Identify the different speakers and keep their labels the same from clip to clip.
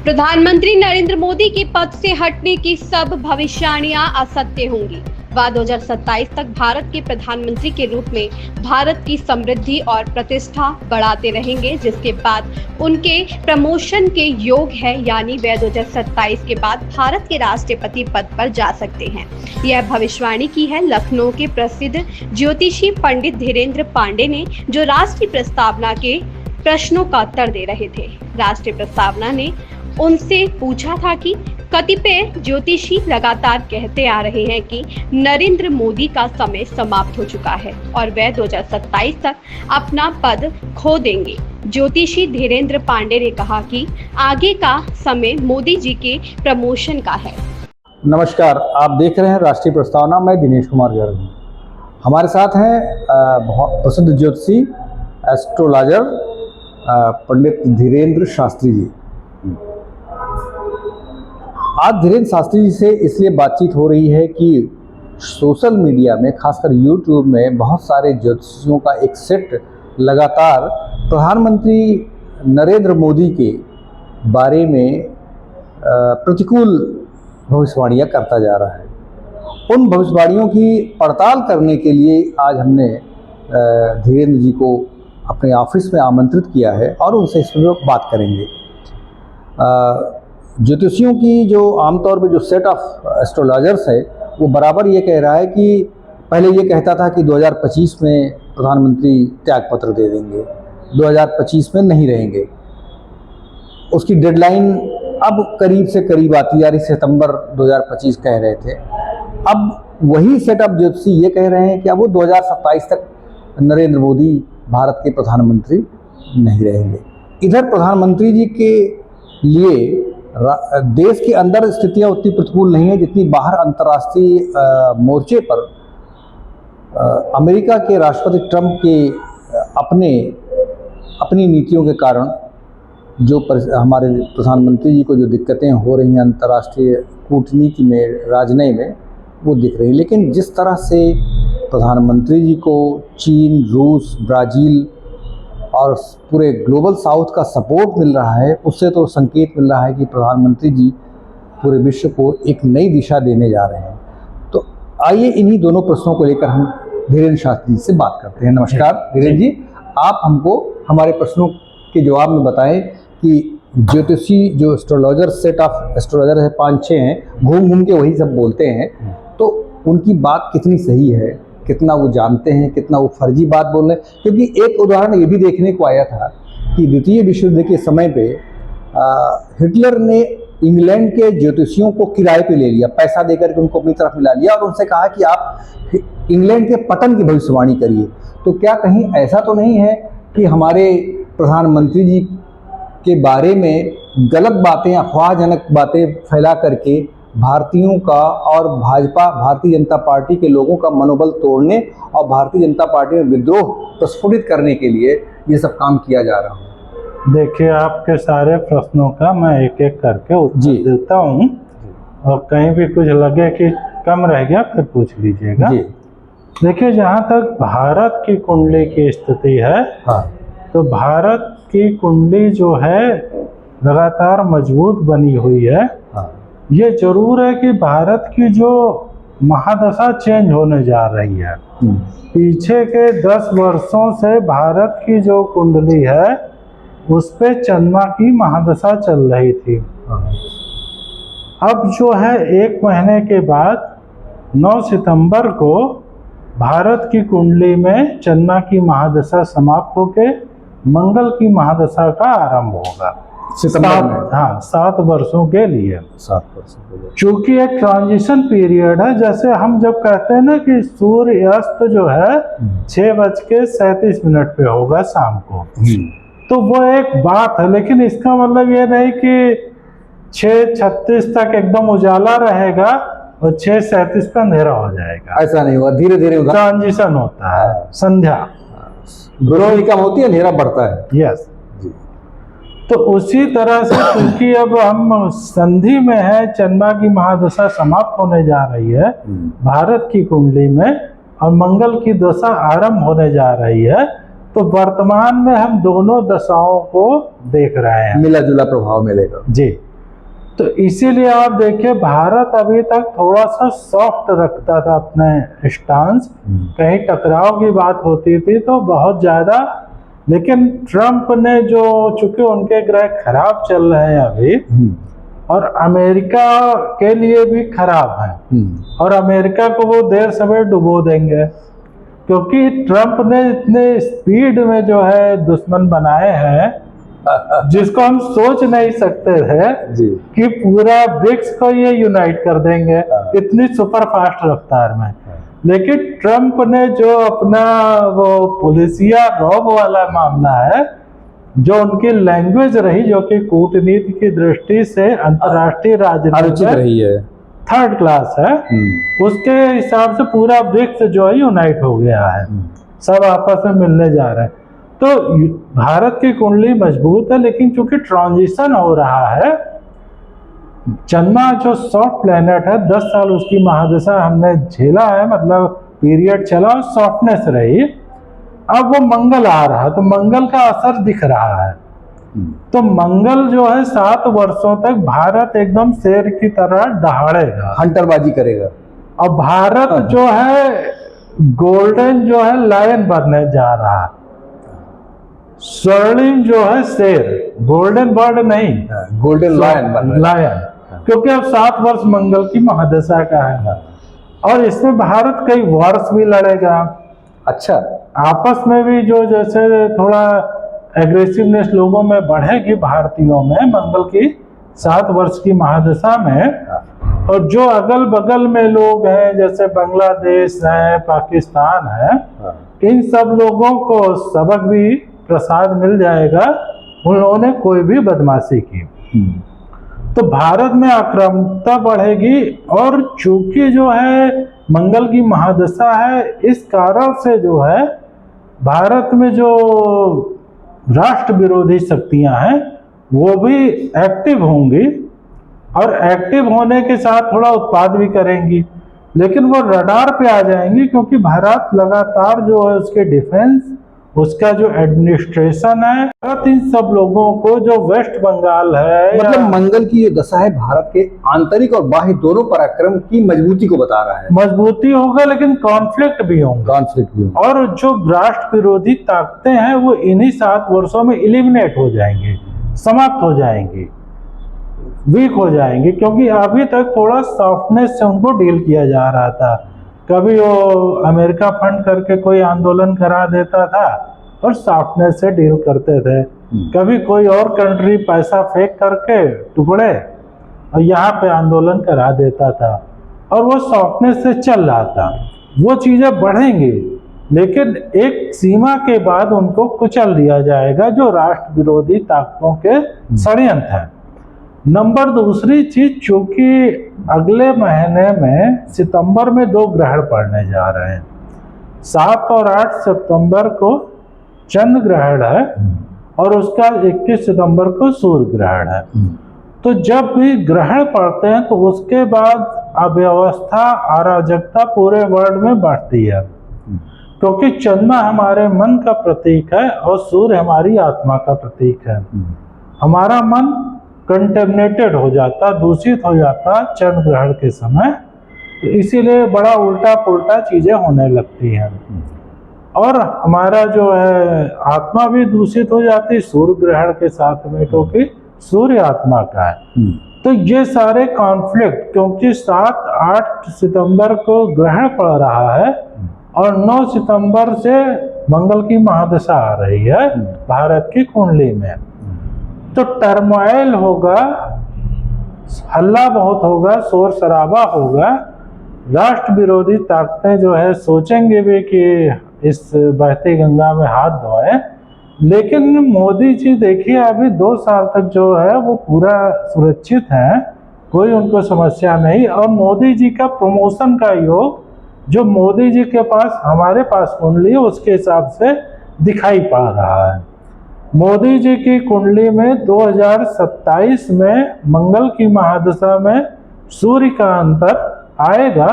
Speaker 1: प्रधानमंत्री नरेंद्र मोदी के पद से हटने की सब भविष्यवाणियां असत्य होंगी। वह 2027 तक भारत के प्रधानमंत्री के रूप में भारत की समृद्धि और प्रतिष्ठा बढ़ाते रहेंगे, जिसके बाद उनके प्रमोशन के योग है, यानी वे 2027 के बाद भारत के राष्ट्रपति पद पर जा सकते हैं। यह भविष्यवाणी की है लखनऊ के प्रसिद्ध ज्योतिषी पंडित धीरेन्द्र पांडे ने, जो राष्ट्रीय प्रस्तावना के प्रश्नों का उत्तर दे रहे थे। राष्ट्रीय प्रस्तावना ने उनसे पूछा था कि कतिपय ज्योतिषी लगातार कहते आ रहे हैं कि नरेंद्र मोदी का समय समाप्त हो चुका है और वे 2027 तक अपना पद खो देंगे। ज्योतिषी धीरेन्द्र पांडे ने कहा कि आगे का समय मोदी जी के प्रमोशन का है।
Speaker 2: नमस्कार, आप देख रहे हैं राष्ट्रीय प्रस्तावना। मैं दिनेश कुमार गर्ग हूँ। हमारे साथ हैं प्रसिद्ध ज्योतिषी एस्ट्रोलॉजर पंडित धीरेन्द्र शास्त्री जी। आज धीरेन्द्र शास्त्री जी से इसलिए बातचीत हो रही है कि सोशल मीडिया में, खासकर यूट्यूब में, बहुत सारे ज्योतिषियों का एक सेट लगातार प्रधानमंत्री नरेंद्र मोदी के बारे में प्रतिकूल भविष्यवाणियाँ करता जा रहा है। उन भविष्यवाणियों की पड़ताल करने के लिए आज हमने धीरेन्द्र जी को अपने ऑफिस में आमंत्रित किया है और उनसे इस पर बात करेंगे। ज्योतिषियों की जो आमतौर पर जो सेट ऑफ एस्ट्रोलॉजर्स है, वो बराबर ये कह रहा है कि पहले ये कहता था कि 2025 में प्रधानमंत्री त्यागपत्र दे देंगे, 2025 में नहीं रहेंगे। उसकी डेडलाइन अब करीब से करीब आती जा रही, सितंबर 2025 कह रहे थे। अब वही सेटअप ज्योतिषी ये कह रहे हैं कि अब वो 2027 तक नरेंद्र मोदी भारत के प्रधानमंत्री नहीं रहेंगे। इधर प्रधानमंत्री जी के लिए देश के अंदर स्थितियां उतनी प्रतिकूल नहीं है जितनी बाहर अंतर्राष्ट्रीय मोर्चे पर अमेरिका के राष्ट्रपति ट्रंप के अपनी नीतियों के कारण जो हमारे प्रधानमंत्री जी को जो दिक्कतें हो रही हैं अंतर्राष्ट्रीय कूटनीति में, राजनय में, वो दिख रही है। लेकिन जिस तरह से प्रधानमंत्री जी को चीन, रूस, ब्राज़ील और पूरे ग्लोबल साउथ का सपोर्ट मिल रहा है, उससे तो संकेत मिल रहा है कि प्रधानमंत्री जी पूरे विश्व को एक नई दिशा देने जा रहे हैं। तो आइए इन्हीं दोनों प्रश्नों को लेकर हम धीरेन्द्र शास्त्री जी से बात करते हैं। नमस्कार धीरेन्द्र जी, आप हमको हमारे प्रश्नों के जवाब में बताएं कि ज्योतिषी जो एस्ट्रोलॉजर सेट ऑफ एस्ट्रोलॉजर है, 5-6 हैं, घूम घूम के वही सब बोलते हैं, तो उनकी बात कितनी सही है, कितना वो जानते हैं, कितना वो फर्जी बात बोल रहे हैं? क्योंकि एक उदाहरण ये भी देखने को आया था कि द्वितीय विश्व युद्ध के समय पे हिटलर ने इंग्लैंड के ज्योतिषियों को किराए पे ले लिया, पैसा देकर के उनको अपनी तरफ मिला लिया और उनसे कहा कि आप इंग्लैंड के पतन की भविष्यवाणी करिए। तो क्या कहीं ऐसा तो नहीं है कि हमारे प्रधानमंत्री जी के बारे में गलत बातें, अफवाहजनक बातें फैला करके भारतीयों का और भारतीय जनता पार्टी के लोगों का मनोबल तोड़ने और भारतीय जनता पार्टी में विद्रोह प्रस्फुटित करने के लिए ये सब काम किया जा रहा है?
Speaker 3: देखिए, आपके सारे प्रश्नों का मैं एक एक करके उत्तर देता हूँ और कहीं भी कुछ लगे कि कम रह गया फिर पूछ लीजिएगा। देखिए, जहाँ तक भारत की कुंडली की स्थिति है, तो भारत की कुंडली जो है लगातार मजबूत बनी हुई है। ये जरूर है कि भारत की जो महादशा चेंज होने जा रही है। पीछे के 10 वर्षों से भारत की जो कुंडली है उस पे चंद्रमा की महादशा चल रही थी। अब जो है 1 महीने के बाद 9 सितंबर को भारत की कुंडली में चंद्रमा की महादशा समाप्त होके मंगल की महादशा का आरंभ होगा। 7 वर्षों के लिए।
Speaker 2: 7 वर्षों के लिए,
Speaker 3: चूंकि एक ट्रांजिशन पीरियड है। जैसे हम जब कहते हैं ना कि सूर्य अस्त जो है 6:37 पे होगा शाम को, तो वो एक बात है, लेकिन इसका मतलब ये नहीं कि 6:36 तक एकदम उजाला रहेगा और 6:37 पे अंधेरा हो जाएगा।
Speaker 2: ऐसा नहीं हुआ, धीरे धीरे
Speaker 3: ट्रांजिशन होता है। संध्या
Speaker 2: रोशनी कम होती है, अंधेरा बढ़ता है।
Speaker 3: यस। तो उसी तरह से क्योंकि अब हम संधि में है, चंद्रमा की महादशा समाप्त होने जा रही है भारत की कुंडली में और मंगल की दशा आरंभ होने जा रही है, तो वर्तमान में हम दोनों दशाओं को देख रहे हैं।
Speaker 2: मिला जुला प्रभाव मिलेगा।
Speaker 3: जी। तो इसीलिए आप देखिए भारत अभी तक थोड़ा सा सॉफ्ट रखता था अपने स्टांस, कहीं टकराव की बात होती थी तो बहुत ज़्यादा, लेकिन ट्रम्प ने जो, चूंकि उनके ग्रह खराब चल रहे हैं अभी और अमेरिका के लिए भी खराब है और अमेरिका को वो देर समय डुबो देंगे, क्योंकि ट्रम्प ने इतने स्पीड में जो है दुश्मन बनाए हैं जिसको हम सोच नहीं सकते थे
Speaker 2: जी।
Speaker 3: कि पूरा ब्रिक्स को ये यूनाइट कर देंगे इतनी सुपर फास्ट रफ्तार में। लेकिन ट्रम्प ने जो अपना वो पुलिसिया रॉब वाला मामला है, जो उनकी लैंग्वेज रही, जो कि कूटनीति की दृष्टि से अंतर्राष्ट्रीय राजनीति
Speaker 2: रही है,
Speaker 3: थर्ड क्लास है, उसके हिसाब से पूरा ब्रिक्स जो है यूनाइट हो गया है, सब आपस में मिलने जा रहे हैं। तो भारत की कुंडली मजबूत है, लेकिन चूंकि ट्रांजिशन हो रहा है, चंद्रमा जो सॉफ्ट प्लेनेट है 10 साल उसकी महादशा हमने झेला है, मतलब पीरियड चला और सॉफ्टनेस रही, अब वो मंगल आ रहा तो मंगल का असर दिख रहा है। तो मंगल जो है 7 वर्षों तक भारत एकदम शेर की तरह दहाड़ेगा,
Speaker 2: हंटरबाजी करेगा,
Speaker 3: और भारत जो है गोल्डन जो है लायन बनने जा रहा है, स्वर्णिम जो है शेर, गोल्डन बर्ड नहीं,
Speaker 2: गोल्डन लायन
Speaker 3: लायन, क्योंकि अब 7 वर्ष मंगल की महादशा का है और इसमें भारत कई वर्ष भी लड़ेगा।
Speaker 2: अच्छा, आपस
Speaker 3: में भी जो जैसे थोड़ा एग्रेसिवनेस लोगों में बढ़ेगी भारतीयों में मंगल की 7 वर्ष की महादशा में, और जो अगल बगल में लोग हैं जैसे बांग्लादेश है, पाकिस्तान है, इन सब लोगों को सबक भी प्रसाद मिल जाएगा, उन्होंने कोई भी बदमाशी की तो भारत में आक्रामकता बढ़ेगी। और चूंकि जो है मंगल की महादशा है, इस कारण से जो है भारत में जो राष्ट्र विरोधी शक्तियां हैं वो भी एक्टिव होंगी, और एक्टिव होने के साथ थोड़ा उत्पाद भी करेंगी, लेकिन वो रडार पे आ जाएंगी, क्योंकि भारत लगातार जो है उसके डिफेंस, उसका जो एडमिनिस्ट्रेशन है, इन सब लोगों को जो वेस्ट बंगाल है,
Speaker 2: मतलब मंगल की ये दशा है भारत के आंतरिक और बाह्य दोनों पराक्रम की मजबूती को बता रहा है।
Speaker 3: मजबूती होगा, लेकिन कॉन्फ्लिक्ट भी होगा, और जो राष्ट्र विरोधी ताकतें हैं वो इन्हीं 7 वर्षों में एलिमिनेट हो जाएंगे, समाप्त हो जाएंगी, वीक हो जाएंगे, क्योंकि अभी तक थोड़ा सॉफ्टनेस से उनको डील किया जा रहा था। कभी वो अमेरिका फंड करके कोई आंदोलन करा देता था और सॉफ्टनेस से डील करते थे, कभी कोई और कंट्री पैसा फेंक करके टुकड़े और यहाँ पे आंदोलन करा देता था, और वो सॉफ्टनेस से चल रहा था। वो चीज़ें बढ़ेंगी, लेकिन एक सीमा के बाद उनको कुचल दिया जाएगा, जो राष्ट्र विरोधी ताकतों के षड्यंत्र हैं। नंबर दूसरी चीज, चूंकि अगले महीने में सितंबर में 2 ग्रहण पड़ने जा रहे हैं, 7 और 8 सितंबर को चंद्र ग्रहण है और उसका 21 सितंबर को सूर्य ग्रहण है। तो जब भी ग्रहण पड़ते हैं तो उसके बाद अव्यवस्था, अराजकता पूरे वर्ल्ड में बढ़ती है, क्योंकि चंद्रमा हमारे मन का प्रतीक है और सूर्य हमारी आत्मा का प्रतीक है। हमारा मन कंटेमिनेटेड हो जाता, दूषित हो जाता चंद्र ग्रहण के समय, तो इसीलिए बड़ा उल्टा पुल्टा चीजें होने लगती हैं, और हमारा जो है आत्मा भी दूषित हो जाती सूर्य ग्रहण के साथ में, क्योंकि सूर्य आत्मा का है। तो ये सारे कॉन्फ्लिक्ट, क्योंकि 7-8 सितंबर को ग्रहण पड़ रहा है और 9 सितंबर से मंगल की महादशा आ रही है भारत की कुंडली में, तो टर्मोइल होगा, हल्ला बहुत होगा, शोर शराबा होगा, राष्ट्र विरोधी ताकतें जो है सोचेंगे भी कि इस बहती गंगा में हाथ धोएं। लेकिन मोदी जी देखिए अभी 2 साल तक जो है वो पूरा सुरक्षित हैं, कोई उनको समस्या नहीं, और मोदी जी का प्रमोशन का योग जो मोदी जी के पास हमारे पास कुंडली उसके हिसाब से दिखाई पड़ रहा है। मोदी जी की कुंडली में 2027 में मंगल की महादशा में सूर्य का अंतर आएगा,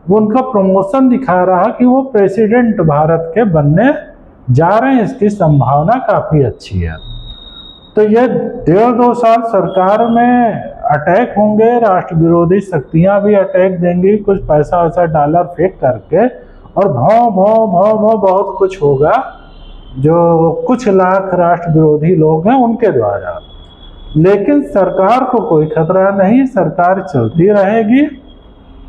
Speaker 3: वो उनका प्रमोशन दिखा रहा कि वो प्रेसिडेंट भारत के बनने जा रहे हैं, इसकी संभावना काफी अच्छी है। तो ये 1.5-2 साल सरकार में अटैक होंगे, राष्ट्र विरोधी शक्तियां भी अटैक देंगी, कुछ पैसा वैसा डॉलर फेंक करके, और भौं भौं भौं भौं बहुत कुछ होगा जो कुछ लाख राष्ट्र विरोधी लोग हैं उनके द्वारा। लेकिन सरकार को कोई खतरा नहीं, सरकार चलती रहेगी।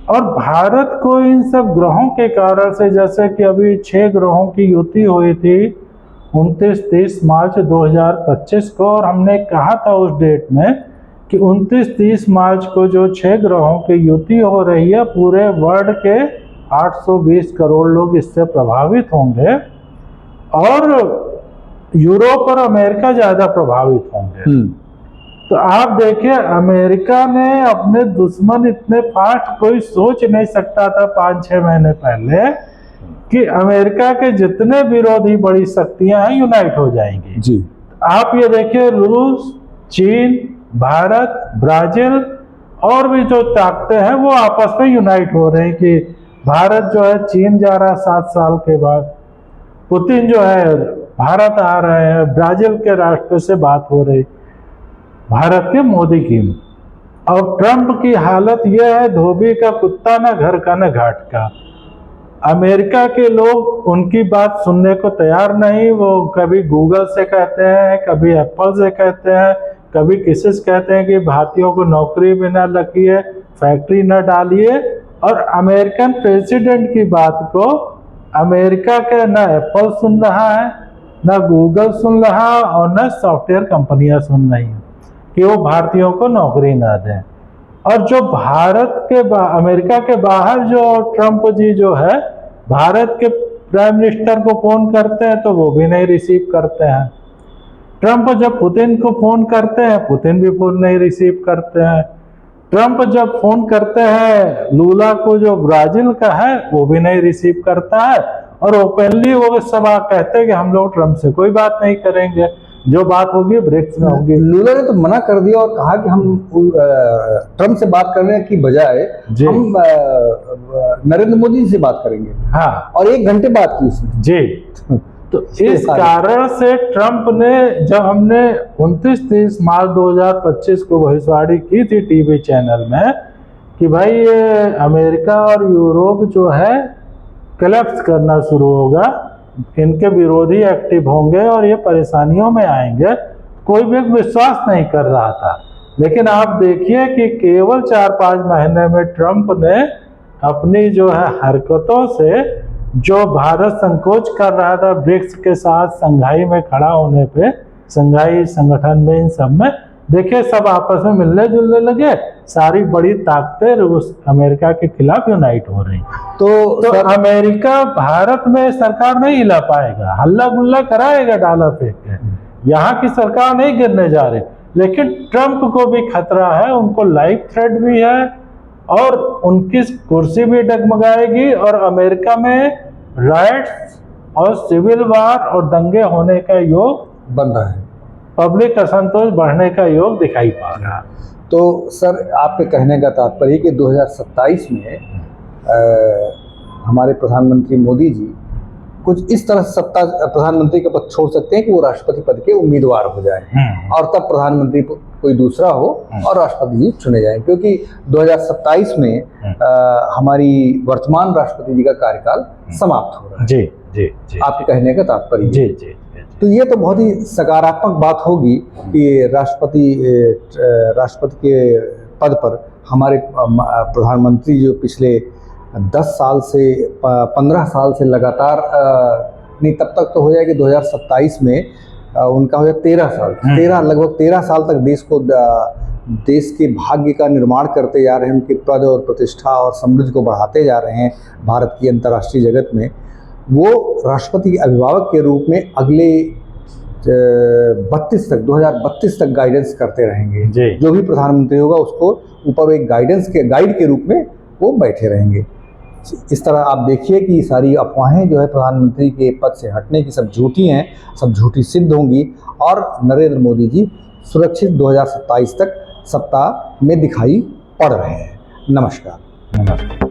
Speaker 3: और भारत को इन सब ग्रहों के कारण से, जैसे कि अभी 6 ग्रहों की युति हुई थी 29-30 मार्च 2025 को, और हमने कहा था उस डेट में कि 29-30 मार्च को जो 6 ग्रहों की युति हो रही है, पूरे वर्ल्ड के 820 करोड़ लोग इससे प्रभावित होंगे, और यूरोप और अमेरिका ज़्यादा प्रभावित होंगे। तो आप देखिए, अमेरिका ने अपने दुश्मन इतने फास्ट कोई सोच नहीं सकता था 5-6 महीने पहले कि अमेरिका के जितने विरोधी बड़ी शक्तियां हैं यूनाइट हो जाएंगी
Speaker 2: जी।
Speaker 3: आप ये देखिए, रूस, चीन, भारत, ब्राजील और भी जो ताकतें हैं वो आपस में यूनाइट हो रहे हैं कि भारत जो है चीन जा रहा है 7 साल के बाद, पुतिन जो है भारत आ रहे हैं, ब्राजील के राष्ट्रपति से बात हो रही भारत के मोदी की। और ट्रंप की हालत यह है, धोबी का कुत्ता न घर का न घाट का। अमेरिका के लोग उनकी बात सुनने को तैयार नहीं। वो कभी गूगल से कहते हैं, कभी एप्पल से कहते हैं, कभी किसी से कहते हैं कि भारतीयों को नौकरी भी न रखिए, फैक्ट्री न डालिए। और अमेरिकन प्रेसिडेंट की बात को अमेरिका के न एप्पल सुन रहा है, न गूगल सुन रहा, और न सॉफ्टवेयर कंपनियां सुन रही हैं कि वो भारतीयों को नौकरी ना दें। और जो भारत के अमेरिका के बाहर जो ट्रंप जी जो है भारत के प्राइम मिनिस्टर को फोन करते हैं तो वो भी नहीं रिसीव करते हैं। ट्रंप जब पुतिन को फोन करते हैं, पुतिन भी फोन नहीं रिसीव करते हैं। ट्रंप जब फोन करते हैं लूला को जो ब्राजील का है, वो भी नहीं रिसीव करता है। और ओपनली वो सब कहते हैं कि हम लोग ट्रंप से कोई बात नहीं करेंगे, जो बात होगी ब्रिक्स में होगी।
Speaker 2: लूला ने तो मना कर दिया और कहा कि हम ट्रंप से बात करने की बजाय हम नरेंद्र मोदी से बात करेंगे।
Speaker 3: हाँ,
Speaker 2: और 1 घंटे बात की उसने
Speaker 3: जी। तो इस कारण से ट्रंप ने, जब हमने 29-30 मार्च 2025 को भविष्यवाणी की थी टीवी चैनल में कि भाई ये अमेरिका और यूरोप जो है कोलैप्स करना शुरू होगा, इनके विरोधी एक्टिव होंगे और ये परेशानियों में आएंगे, कोई भी विश्वास नहीं कर रहा था। लेकिन आप देखिए कि केवल 4-5 महीने में ट्रंप ने अपनी जो है हरकतों से, जो भारत संकोच कर रहा था ब्रिक्स के साथ संघाई में खड़ा होने पे, संघाई संगठन में, इन सब में देखिए सब आपस में मिलने जुलने लगे। सारी बड़ी ताकतें रूस अमेरिका के खिलाफ यूनाइट हो रही। तो अमेरिका भारत में सरकार नहीं हिला पाएगा, हल्ला गुल्ला कराएगा डॉलर फेंक के, यहाँ की सरकार नहीं गिरने जा रही। लेकिन ट्रंप को भी खतरा है, उनको लाइफ थ्रेट भी है और उनकी कुर्सी भी डगमगाएगी। और अमेरिका में राइट्स और सिविल वार और दंगे होने का योग
Speaker 2: बन रहा है,
Speaker 3: पब्लिक असंतोष बढ़ने का योग दिखाई पा रहा है।
Speaker 2: तो सर आपके कहने का तात्पर्य कि 2027 में हमारे प्रधानमंत्री मोदी जी कुछ इस तरह सत्ता प्रधानमंत्री का पद छोड़ सकते हैं कि वो राष्ट्रपति पद के उम्मीदवार हो जाए और तब प्रधानमंत्री कोई दूसरा हो और राष्ट्रपति जी चुने जाएं, क्योंकि 2027 में हमारी वर्तमान राष्ट्रपति जी का कार्यकाल समाप्त हो रहा है।
Speaker 3: जी जी जी,
Speaker 2: आपके कहने का तात्पर्य
Speaker 3: जी जी।
Speaker 2: तो ये तो बहुत ही सकारात्मक बात होगी कि राष्ट्रपति के पद पर हमारे प्रधानमंत्री जो पिछले 10 साल से 15 साल से लगातार नहीं, तब तक तो हो जाएगी 2027 में उनका हो जाए 13 साल, लगभग 13 साल तक देश के भाग्य का निर्माण करते जा रहे हैं, उनके पद और प्रतिष्ठा और समृद्धि को बढ़ाते जा रहे हैं भारत की अंतर्राष्ट्रीय जगत में। वो राष्ट्रपति के अभिभावक के रूप में अगले 2032 तक गाइडेंस करते रहेंगे। जो भी प्रधानमंत्री होगा उसको ऊपर एक गाइड के रूप में वो बैठे रहेंगे। इस तरह आप देखिए कि सारी अफवाहें जो है प्रधानमंत्री के पद से हटने की सब झूठी हैं, सब झूठी सिद्ध होंगी और नरेंद्र मोदी जी सुरक्षित 2027 तक सत्ता में दिखाई पड़ रहे हैं। नमस्कार।